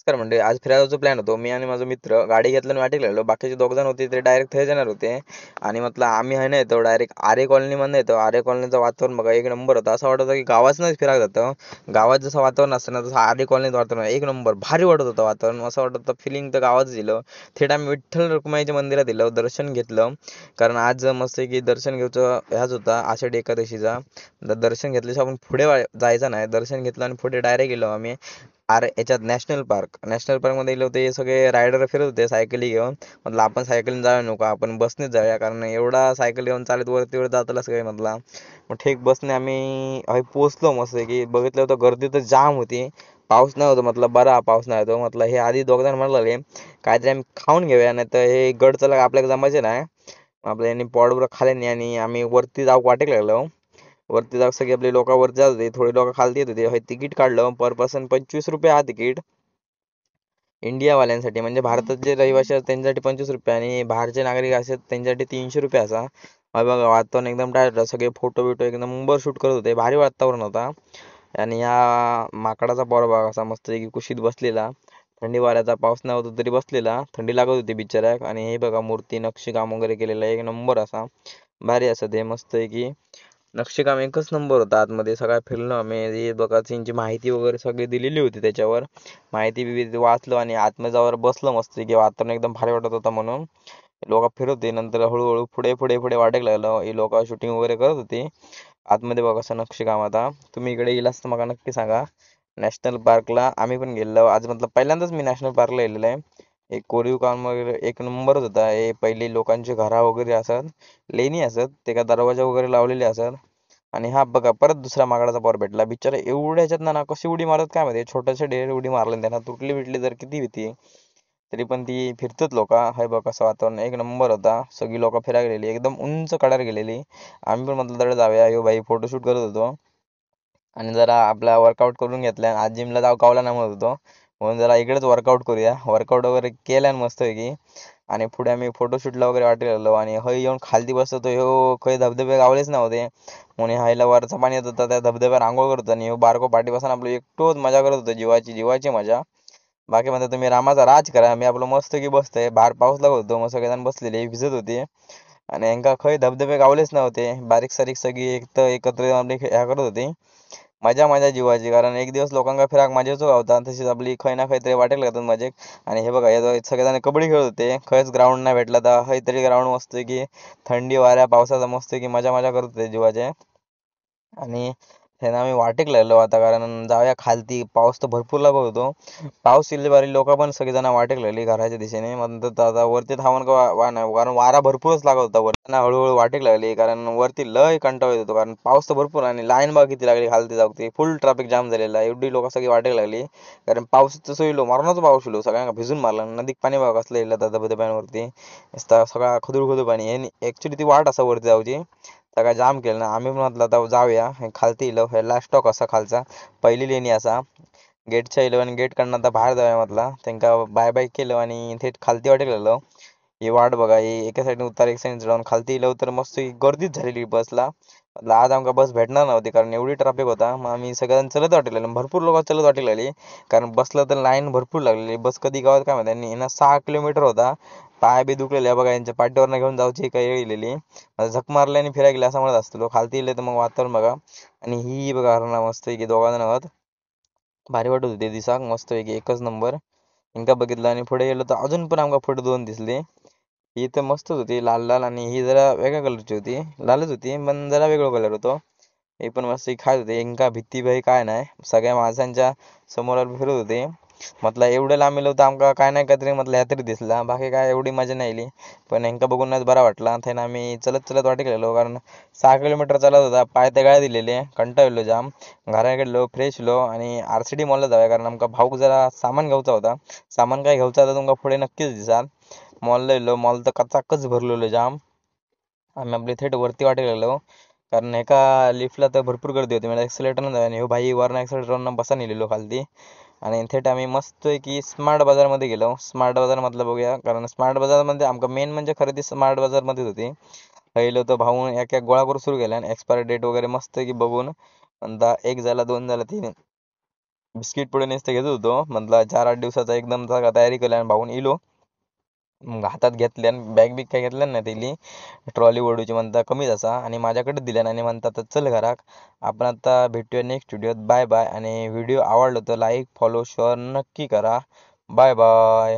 नमस्कार म्हणजे आज फिरायचा प्लॅन होतो. मी आणि माझा मित्र गाडी घेतलं आणि वाटेला गेलो. बाकीचे 2 जण होते ते डायरेक्ट थंय जाणार होते. आणि म्हटलं आम्ही आहे ना येतो डायरेक्ट आरे कॉलनीमधनं येतो. आरे कॉलनीचं वातावरण बघा एक नंबर होतं. असं वाटत होतं की गावाच नाही फिरायला जातं. गावात जसं वातावरण असतं ना तसं आरे कॉलनीत वातावरण एक नंबर भारी वाटत होतं वातावरण. असं वाटत होतं फिलिंग तर गावाचं दिलं. थेट आम्ही विठ्ठल रखुमाईच्या मंदिरात दिलं दर्शन घेतलं. कारण आज मस्त की दर्शन घ्यायचं ह्याच होता आषाढी एकादशीचा. दर्शन घेतल्याशिवाय आपण पुढे जायचं नाही. दर्शन घेतलं आणि पुढे डायरेक्ट गेलो आम्ही. अरे याच्यात नॅशनल पार्कमध्ये गेले होते. सगळे रायडर फिरत होते सायकली घेऊन. म्हटलं आपण सायकलीने जाऊया नको, आपण बसनेच जाऊया, कारण एवढा सायकल घेऊन चालत वरती वर जाताला सगळे म्हटला. मग ठीक बसने आम्ही पोचलो. मस्त की बघितलं होतं गर्दी तर जाम होती. पाऊस नाही होता. म्हटलं बरा पाऊस नाही होतो. म्हटलं हे आधी 2 जण म्हणले काहीतरी आम्ही खाऊन घेऊया, नाही तर हे गड चला आपल्याला जमायचे नाही. आपल्या यांनी पोटभर खाल्ले नाही आणि आम्ही वरती जाऊ वाटेक लागलो. वरती जाऊ सगळी आपली लोक वरती जात होते, थोडी लोक खालती येत होते. तिकीट काढलं पर पर्सन ₹25 हा तिकीट. इंडियावाल्यांसाठी म्हणजे भारतात जे रहिवासी असतात त्यांच्यासाठी ₹25 आणि बाहेरचे नागरिक असतात त्यांच्यासाठी ₹300 असा. बघा वातावरण एकदम टाळलं. सगळे फोटो बिटो एक नंबर शूट करत होते. भारी वातावरण होता. आणि ह्या माकडाचा पोर बघा असा मस्त की कुशीत बसलेला. थंडी वाऱ्याचा पाऊस नाही होता तरी बसलेला. थंडी लागत होती बिचाऱ्याक. आणि हे बघा मूर्ती नक्षीकाम वगैरे केलेलं एक नंबर असा. भारी असं ते मस्त आहे की नक्षीकाम एकच नंबर होता. आतमध्ये सगळा फिरलो आम्ही. हे बघा त्यांची माहिती वगैरे सगळी दिलेली होती त्याच्यावर. माहिती बिहिती वाचलो आणि आतमध्ये जाऊन बसलो मस्त की वातावरण एकदम भारी वाटत होता म्हणून. लोक फिरत होते. नंतर हळूहळू पुढे पुढे पुढे वाटेक लागलं. ही लोक शूटिंग वगैरे करत होती आतमध्ये. बघा असं नक्षीकाम. आता तुम्ही इकडे गेलास तर मला नक्की सांगा. नॅशनल पार्कला आम्ही पण गेलो आज. मतलब पहिल्यांदाच मी नॅशनल पार्कला गेलेलो आहे. एक कोरीव काम वगैरे एक नंबरच होता. हे पहिली लोकांची घरा वगैरे असत, लेणी असत, ते का दरवाजा वगैरे लावलेले असत. आणि हा बघा परत दुसरा माकडाचा पोर भेटला. बिचारा एवढ्या ह्याच्यात ना कशी उडी मारत काय माहिती. छोट्याशा ढेर उडी मारली त्यांना, तुटली बिटली तर किती भीती. तरी पण ती फिरतात लोक. हाय बघ कसं वातावरण एक नंबर होता. सगळी लोक फिरायला गेलेली एकदम उंच कडार गेलेली. आम्ही पण म्हटलं तडे जाऊया. यो भाई फोटोशूट करत होतो आणि जरा आपला वर्कआउट करून घेतला. आज जिमला जाऊ कावला नाही म्हणत होतो, म्हणून जरा इकडेच वर्कआउट करूया. वर्कआउट वगैरे केलं मस्त की. आणि पुढे आम्ही फोटोशूटला वगैरे वाटेल गेलो. आणि हय येऊन खालती बसतो ह्यो काही धबधबे गावलेच नव्हते. म्हणून हायला वरचं पाणी येत होतं त्या धबधब्यावर आंघोळ करत होता आणि ह्यो बारको पाठी बसून आपलं एकटोच मजा करत होतो. जीवाची जीवाची मजा. बाकी म्हणता तुम्ही रामाचा राज करा. मी आपलं मस्त की बसतोय. बाहेर पाऊस लागत होतो, मग सगळेजण बसलेले भिजत होते. आणि यांका खय धबधबे गावलेच नव्हते. बारीक सारीक सगळी एक तर एकत्र आपली ह्या करत होती. मजा मजा जीवाची, कारण एक दिवस लोकांका फिराक मजाच होता. तशीच आपली खय ना खय तरी वाटेल लागतात मजेक. आणि हे बघा हे सगळेजण कबड्डी खेळत होते. खयच ग्राउंड नाही भेटला तर हय तरी ग्राउंड मस्त की थंडी वाऱ्या पावसाचा मस्त की मजा मजा करत होते जीवाचे. आणि त्यानं आम्ही वाटेक लागलो आता, कारण जाऊया खालती. पाऊस तर भरपूर लागत होतो. पाऊस इल्ले बारी लोक पण सगळेजण वाटेक लागली घराच्या दिशेने. मग आता वरती थांबून का नाही, कारण वारा भरपूरच लागत होता वरती. हळूहळू वाटेक लागली कारण वरती लय कंटाळ येत होतो, कारण पाऊस तर भरपूर आणि लाईन बघा किती लागली खालती जाऊती. फुल ट्रॅफिक जाम झालेला. एवढी लोक सगळी वाटेक लागली. कारण पाऊस तसं येलो मरणाचा पाऊस येलो. सगळ्यांना भिजून मारला. नदीत पाणी बघा कसलं येईल आता धबधब्यांवरती. नुसता सगळा खदूड खदूड पाणी. हे ऍक्च्युली ती वाट असा वरती जाऊची. सगळा जाम केलं ना. आम्ही पण म्हटलं आता जाऊया. हे खालती इलो हे लास्ट स्टॉक असा खालचा. पहिली लेणी असा गेटच्या इलो आणि गेट कडनं आता बाहेर जाऊया म्हटला. त्यांका बाय बाय केलं आणि थेट खालती वाटेक लागलो. ही वाट बघा ही एका साईडने उतार एक साईड जाऊन खालती इलो तर मस्त ही गर्दीच झालेली बसला. म्हटलं आज आमका बस भेटणार नव्हती कारण एवढी ट्रॅफिक होता. मग आम्ही सगळ्यांनी चलत वाटेल लागलो. भरपूर लोक चलत वाटेल लागली, कारण बसलं तर लाईन भरपूर लागलेली. बस कधी गावात काय माहिती. आणि यांना 6 किलोमीटर होता. पाय बी दुखलेले बघा. यांच्या पाठीवर घेऊन जाऊची काही येलेली. आता झक मारल्याने फिरायला गेले असं म्हणत असतो. खालती इले तर मग वातावरण बघा. आणि ही बघा हरणा मस्त की 2 जण आहोत. भारी वाटत होते दिसाक मस्त की एकच नंबर. इंका बघितलं आणि पुढे गेलो तर अजून पण आमका पुढे 2 दिसले. ही तर मस्तच होती लाल लाल, आणि ही जरा वेगळ्या कलरची होती. लालच होती पण जरा वेगळा कलर होतो. हे पण मस्त खात होते. इंका भीती भाई काय नाही. सगळ्या माणसांच्या समोर फिरत होते. म्हटलं एवढं लांब होतं आमका काय नाही काहीतरी म्हटलं ह्या तरी दिसला. बाकी काय एवढी मजा नाही आली. पण यांका बघूनच बरा वाटला. त्यानं आम्ही चलत चलत वाटेक गेलो, कारण 6 किलोमीटर चालत होता. पाय ते गाय दिलेले कंटाळलो जाम. घरा गेलो फ्रेश होलो आणि RCD मॉलला जाऊया, कारण आमका भाऊक जरा सामान घ्यायचा होता. सामान काय घ्यायचं आता तुमका पुढे नक्कीच दिसाल. मॉलला गेलो. मॉल तर कचाकच भरलेलो जाम. आम्ही आपली थेट वरती वाटेल गेलो, कारण एका लिफ्टला तर भरपूर गर्दी होती. मला एक्सिलेटर जाय नाही भाई वरनं एक्सिलेटरनं बसा नेलेलो खालती. आणि थेट आम्ही मस्त की स्मार्ट बाजारमध्ये गेलो. स्मार्ट बाजार मधलं बघूया, कारण स्मार्ट बाजारमध्ये आमका मेन म्हणजे खरेदी स्मार्ट बाजारमध्येच होती. पहिलं तर भाऊ एक एक गोळा करून सुरू केला आणि एक्सपायरी डेट वगैरे मस्त की बघून. नंतर एक झाला, 2 झाला, 3 बिस्किट पुढे नुसतं घेत होतो, म्हटलं 4-8 दिवसाचा एकदम तयारी केली आणि भाऊन इलो. मग हातात घेतल्या आणि बॅग बिग काय घेतल्या नाही दिली. ट्रॉली ओढूची म्हणता कमीच असा आणि माझ्याकडे दिल्या आणि म्हणतात चल घराक. आपण आता भेटूया नेक्स्ट व्हिडिओत. Bye bye. आणि व्हिडिओ आवडला तर लाईक फॉलो शेअर नक्की करा. Bye bye.